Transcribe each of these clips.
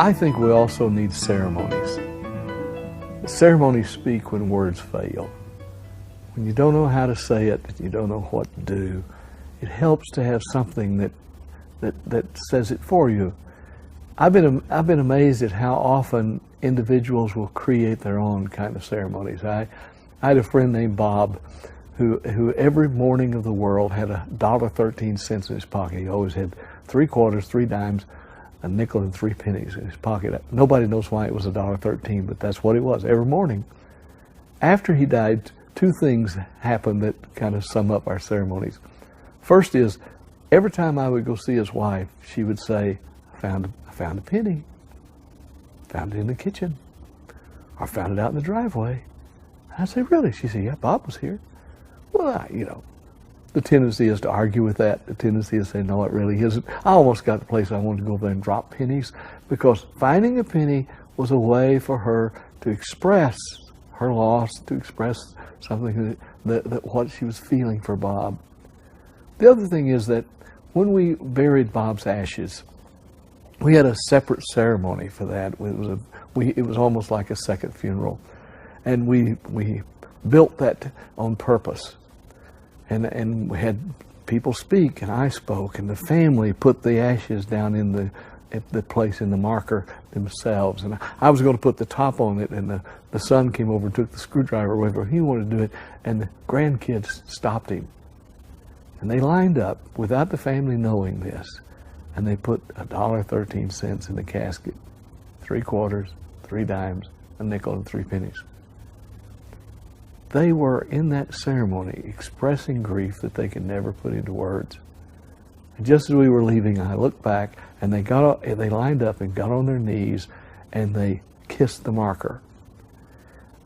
I think we also need ceremonies. Ceremonies speak when words fail. When you don't know how to say it, you don't know what to do, it helps to have something that says it for you. I've been amazed at how often individuals will create their own kind of ceremonies. I had a friend named Bob who every morning of the world had $1.13 in his pocket. He always had 3 quarters, 3 dimes, a nickel and 3 pennies in his pocket. Nobody knows why it was $1.13, but that's what it was every morning. After he died, 2 things happened that kind of sum up our ceremonies. First is, every time I would go see his wife, she would say, I found a penny. Found it in the kitchen. Or found it out in the driveway. I'd say, really? She said, yeah, Bob was here. Well, the tendency is to argue with that. The tendency is to say, no, it really isn't. I almost got to the place I wanted to go over there and drop pennies, because finding a penny was a way for her to express her loss, to express something that what she was feeling for Bob. The other thing is that when we buried Bob's ashes, we had a separate ceremony for that. It was almost like a second funeral, and we built that on purpose. And we had people speak, and I spoke, and the family put the ashes down in the place in the marker themselves. And I was going to put the top on it, and the son came over and took the screwdriver away, but he wanted to do it, and the grandkids stopped him. And they lined up without the family knowing this, and they put $1.13 in the casket, 3 quarters, 3 dimes, a nickel, and 3 pennies. They were in that ceremony expressing grief that they could never put into words. And just as we were leaving, I looked back, and they lined up and got on their knees, and they kissed the marker.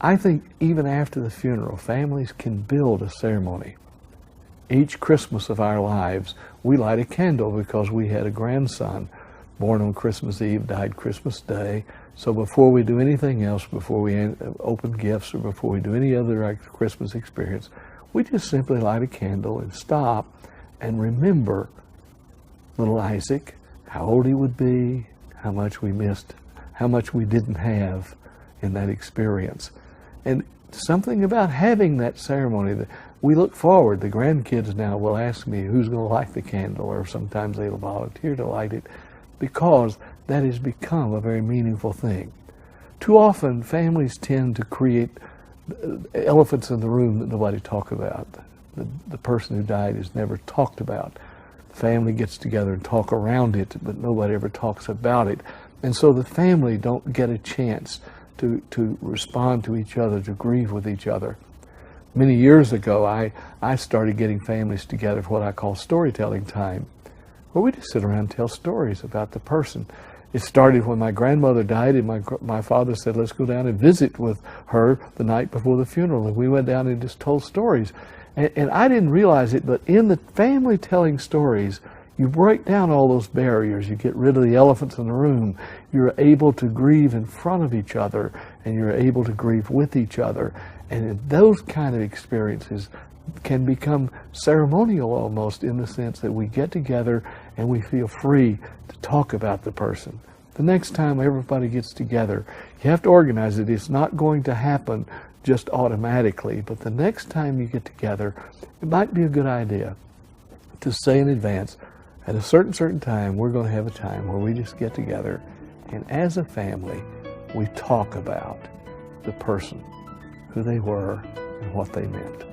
I think even after the funeral, families can build a ceremony. Each Christmas of our lives, we light a candle because we had a grandson born on Christmas Eve, died Christmas Day. So before we do anything else, before we open gifts, or before we do any other Christmas experience, we just simply light a candle and stop and remember little Isaac, how old he would be, how much we missed, how much we didn't have in that experience. And something about having that ceremony that we look forward. The grandkids now will ask me who's going to light the candle, or sometimes they'll volunteer to light it, because that has become a very meaningful thing. Too often, families tend to create elephants in the room that nobody talks about. The person who died is never talked about. The family gets together and talk around it, but nobody ever talks about it. And so the family don't get a chance to respond to each other, to grieve with each other. Many years ago, I started getting families together for what I call storytelling time, where we just sit around and tell stories about the person. It started when my grandmother died, and my father said, let's go down and visit with her the night before the funeral. And we went down and just told stories. And I didn't realize it, but in the family telling stories, you break down all those barriers. You get rid of the elephants in the room. You're able to grieve in front of each other, and you're able to grieve with each other. And those kind of experiences can become ceremonial almost, in the sense that we get together and we feel free to talk about the person. The next time everybody gets together, you have to organize it. It's not going to happen just automatically, but the next time you get together, it might be a good idea to say in advance, at a certain time, we're going to have a time where we just get together, and as a family, we talk about the person, who they were, and what they meant.